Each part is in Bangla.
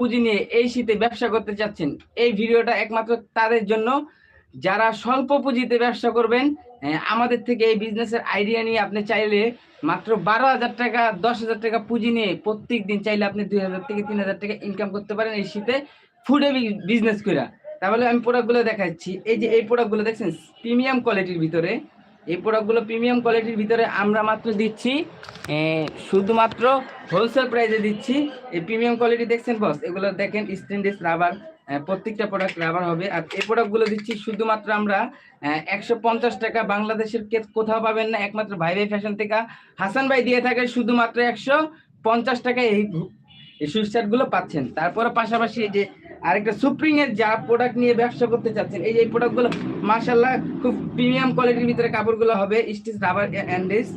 পুঁজি নিয়ে এই শীতে ব্যবসা করতে চাচ্ছেন, এই ভিডিওটা একমাত্র তাদের জন্য যারা স্বল্প পুঁজিতে ব্যবসা করবেন। আমাদের থেকে এই বিজনেসের আইডিয়া নিয়ে আপনি চাইলে মাত্র 12,000 টাকা 10,000 টাকা পুঁজি নিয়ে প্রত্যেক দিন চাইলে আপনি 2,000 থেকে 3,000 টাকা ইনকাম করতে পারেন এই শীতে ফুডে বিজনেস করে। তাহলে আমি প্রোডাক্টগুলো দেখাচ্ছি। এই যে এই প্রোডাক্টগুলো দেখছেন প্রিমিয়াম কোয়ালিটির ভিতরে, এই প্রোডাক্টগুলো প্রিমিয়াম কোয়ালিটির ভিতরে আমরা মাত্র দিচ্ছি শুধুমাত্র হোলসেল প্রাইসে দিচ্ছি। এই প্রিমিয়াম কোয়ালিটি দেখছেন বস, এগুলো দেখেন স্টেনলেস রাবার, প্রত্যেকটা প্রোডাক্ট রাবার হবে। আর এই প্রোডাক্টগুলো দিচ্ছি শুধুমাত্র আমরা 150 টাকা, বাংলাদেশের কোথাও পাবেন না, একমাত্র ভাই ভাই ফ্যাশন থেকে হাসান ভাই দিয়ে থাকে শুধুমাত্র 150 টাকা এই সুইচ শার্টগুলো পাচ্ছেন। তারপরে পাশাপাশি এই যে আরেকটা সুপ্রিং এর যা প্রোডাক্ট নিয়ে ব্যবসা করতে চাচ্ছেন, এই যে প্রোডাক্টগুলো মাশাআল্লাহ খুব প্রিমিয়াম কোয়ালিটির ভিতরে কাপড়গুলো হবে, স্টিচ রাবার অ্যান্ডেস।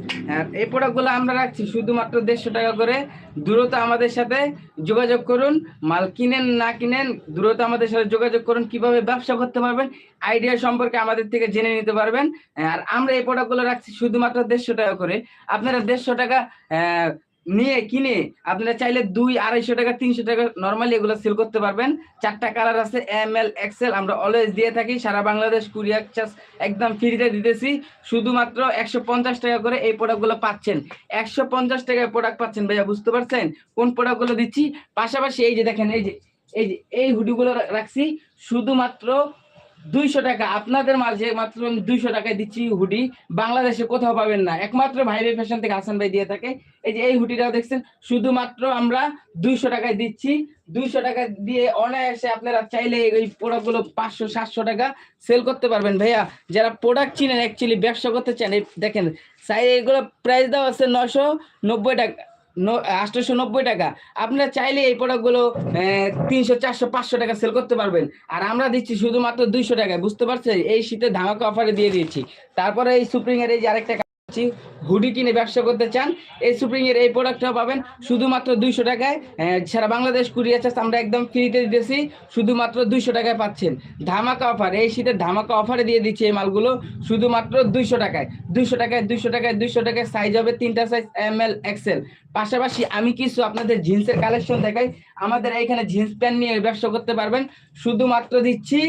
এই প্রোডাক্টগুলো আমরা রাখছি শুধুমাত্র 150 টাকা করে। দ্রুত আমাদের সাথে যোগাযোগ করুন, মাল কিনেন না কিনেন দ্রুত আমাদের সাথে যোগাযোগ করুন। কিভাবে ব্যবসা করতে পারবেন আইডিয়া সম্পর্কে আমাদের থেকে জেনে নিতে পারবেন। আর আমরা এই প্রোডাক্টগুলো রাখছি শুধুমাত্র 150 টাকা করে। আপনারা 150 টাকা নিয়ে কিনে আপনারা চাইলে 200-250 টাকা 300 টাকা নর্মালি এগুলো সেল করতে পারবেন। 4টা কালার আছে, ML XL, আমরা অলওয়েজ দিয়ে থাকি। সারা বাংলাদেশ কুরিয়ার চার্জ একদম ফ্রিতে দিতেছি। শুধুমাত্র 150 টাকা করে এই প্রোডাক্টগুলো পাচ্ছেন। 150 টাকায় প্রোডাক্ট পাচ্ছেন ভাইয়া, বুঝতে পারছেন কোন প্রোডাক্টগুলো দিচ্ছি। পাশাপাশি এই যে দেখেন এই হুডিগুলো রাখছি শুধুমাত্র 200 টাকা। আপনাদের মাঝে মাত্র 200 টাকায় দিচ্ছি হুডি, বাংলাদেশে কোথাও পাবেন না, একমাত্র ভাই ভাই ফ্যাশন থেকে হাসান ভাই দিয়ে থাকে। এই যে এই হুডিটাও দেখছেন শুধুমাত্র আমরা 200 টাকায় দিচ্ছি। 200 টাকা দিয়ে অনায়াসে আপনারা চাইলে এই প্রোডাক্টগুলো 500-700 টাকা সেল করতে পারবেন ভাইয়া। যারা প্রোডাক্ট চিনেন অ্যাকচুয়ালি ব্যবসা করতে চান, এই দেখেন সাইজ এগুলো প্রাইস দেওয়া আছে 990 টাকা, 890 টাকা। আপনারা চাইলে এই প্রোডাক্টগুলো 300-400-500 টাকা সেল করতে পারবেন। আর আমরা দিচ্ছি শুধুমাত্র 200 টাকায়, বুঝতে পারছেন এই শীতে ধামাকা অফারে দিয়ে দিচ্ছি। তারপরে এই সুপ্রিং এর এই যে আরেকটা হুডি কিনে ব্যবসা করতে চান, এই সুপ্রিং এর এই প্রোডাক্টটাও পাবেন শুধুমাত্র 200 টাকায়। সারা বাংলাদেশ কুরিয়ার চার্জ আমরা একদম ফ্রিতে দিতেছি, শুধুমাত্র 200 টাকায় পাচ্ছেন। ধামাকা অফার, এই শীতের ধামাকা অফারে দিয়ে দিচ্ছি এই মালগুলো শুধুমাত্র 200 টাকায়। 200 টাকায় 200 টাকায় 200 টাকায় সাইজ হবে 3টা সাইজ, ML XL। পাশাপাশি আমি কিছু আপনাদের জিন্সের কালেকশন দেখাই। আমাদের এইখানে জিন্স প্যান্ট নিয়ে ব্যবসা করতে পারবেন, শুধুমাত্র দিচ্ছি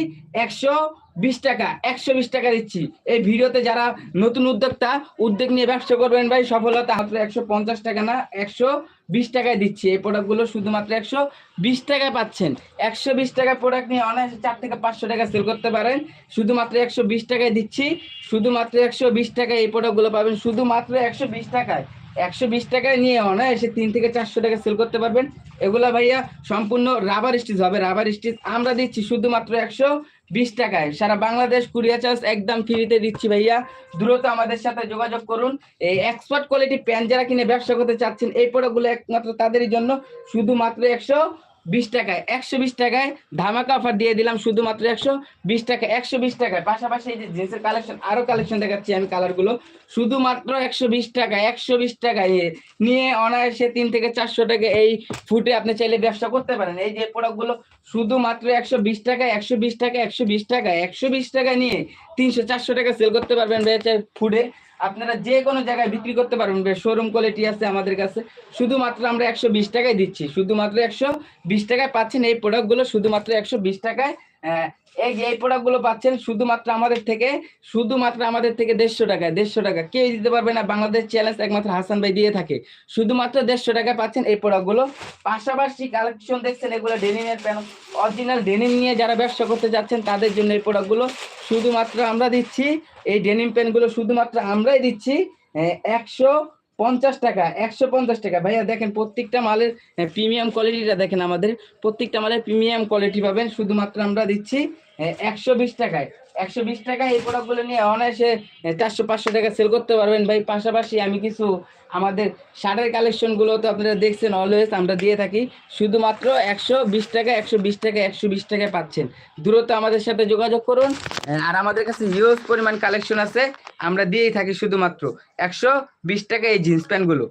120 টাকা। 120 টাকা দিচ্ছি। এই ভিডিওতে যারা নতুন উদ্যোক্তা উদ্যোগ নিয়ে ব্যবসা করবেন ভাই, সফলতা মাত্র 150 টাকা না 120 টাকায় দিচ্ছি। এই প্রোডাক্টগুলো শুধুমাত্র 120 টাকায় পাচ্ছেন। 120 টাকায় প্রোডাক্ট নিয়ে অনায়াসে 4 থেকে 500 টাকা সেল করতে পারেন, শুধুমাত্র 120 টাকায় দিচ্ছি। শুধুমাত্র 120 টাকায় এই প্রোডাক্টগুলো পাবেন, শুধুমাত্র 120 টাকায়। 120 টাকায় নিয়ে অনায়াসে 3 থেকে 400 টাকা সেল করতে পারবেন। এগুলা ভাইয়া সম্পূর্ণ রাবার স্টিচ হবে, রাবার স্টিচ আমরা দিচ্ছি শুধুমাত্র 120 টাকায়। সারা বাংলাদেশ কুরিয়ার চার্জ একদম ফ্রিতে দিচ্ছি ভাইয়া, দ্রুত আমাদের সাথে যোগাযোগ করুন। এই এক্সপার্ট কোয়ালিটি প্যান্ট যারা কিনে ব্যবসা করতে চাচ্ছেন, এই প্রোডাক্টগুলো একমাত্র তাদেরই জন্য, শুধুমাত্র 120 টাকায়। 120 টাকায় ধামাকা অফার দিয়ে দিলাম, শুধুমাত্র 120 টাকা। 120 টাকায় পাশাপাশি এই যে জিন্সের কালেকশন, আরো কালেকশন দেখাচ্ছি আমি কালারগুলো, শুধুমাত্র 120 টাকায়। 120 টাকায় নিয়ে অনায়াসে 3 থেকে 400 টাকা এই ফুটে আপনি চাইলে ব্যবসা করতে পারেন। এই যে প্রোডাক্টগুলো শুধুমাত্র 120 টাকায়। 120 টাকা 120 টাকায় 120 টাকা নিয়ে 300-400 টাকা সেল করতে পারবেন ফুডে। আপনারা যে কোনো জায়গায় বিক্রি করতে পারবেন, শোরুম কোয়ালিটি আছে আমাদের কাছে। শুধুমাত্র আমরা 120 টাকায় দিচ্ছি, শুধুমাত্র 120 টাকায় পাচ্ছেন এই প্রোডাক্টগুলো, শুধুমাত্র 120 টাকায়। এই যে এই প্রোডাক্টগুলো পাচ্ছেন শুধুমাত্র আমাদের থেকে, শুধুমাত্র আমাদের থেকে 150 টাকায়। 150 টাকা কেউ দিতে পারবে না, বাংলাদেশ চ্যালেঞ্জ একমাত্র হাসান ভাই দিয়ে থাকে। শুধুমাত্র 150 টাকায় পাচ্ছেন এই প্রোডাক্টগুলো। পাশাপাশি কালেকশন দেখছেন এগুলো ডেনিমের প্যান্ট, অরিজিনাল ডেনিম নিয়ে যারা ব্যবসা করতে যাচ্ছেন তাদের জন্য এই প্রোডাক্টগুলো শুধুমাত্র আমরা দিচ্ছি। এই ডেনিম প্যান্টগুলো শুধুমাত্র আমরাই দিচ্ছি 150 টাকা। 150 টাকা ভাইয়া। দেখেন প্রত্যেকটা মালের প্রিমিয়াম কোয়ালিটিটা দেখেন, আমাদের প্রত্যেকটা মালের প্রিমিয়াম কোয়ালিটি পাবেন, শুধুমাত্র আমরা দিচ্ছি 120 টাকায়। 120 টাকায় এই প্রোডাক্টগুলো নিয়ে অনায়াসে 400-500 টাকা সেল করতে পারবেন ভাই। পাশাপাশি আমি কিছু আমাদের শার্টের কালেকশনগুলো তো আপনারা দেখছেন অলওয়েজ আমরা দিয়ে থাকি, শুধুমাত্র 120 টাকা। 120 টাকা 120 টাকায় পাচ্ছেন, দ্রুত আমাদের সাথে যোগাযোগ করুন। আর আমাদের কাছে হিউজ পরিমাণ কালেকশন আছে, আমরা দিয়েই থাকি শুধুমাত্র 120 টাকা এই জিন্স প্যান্টগুলো।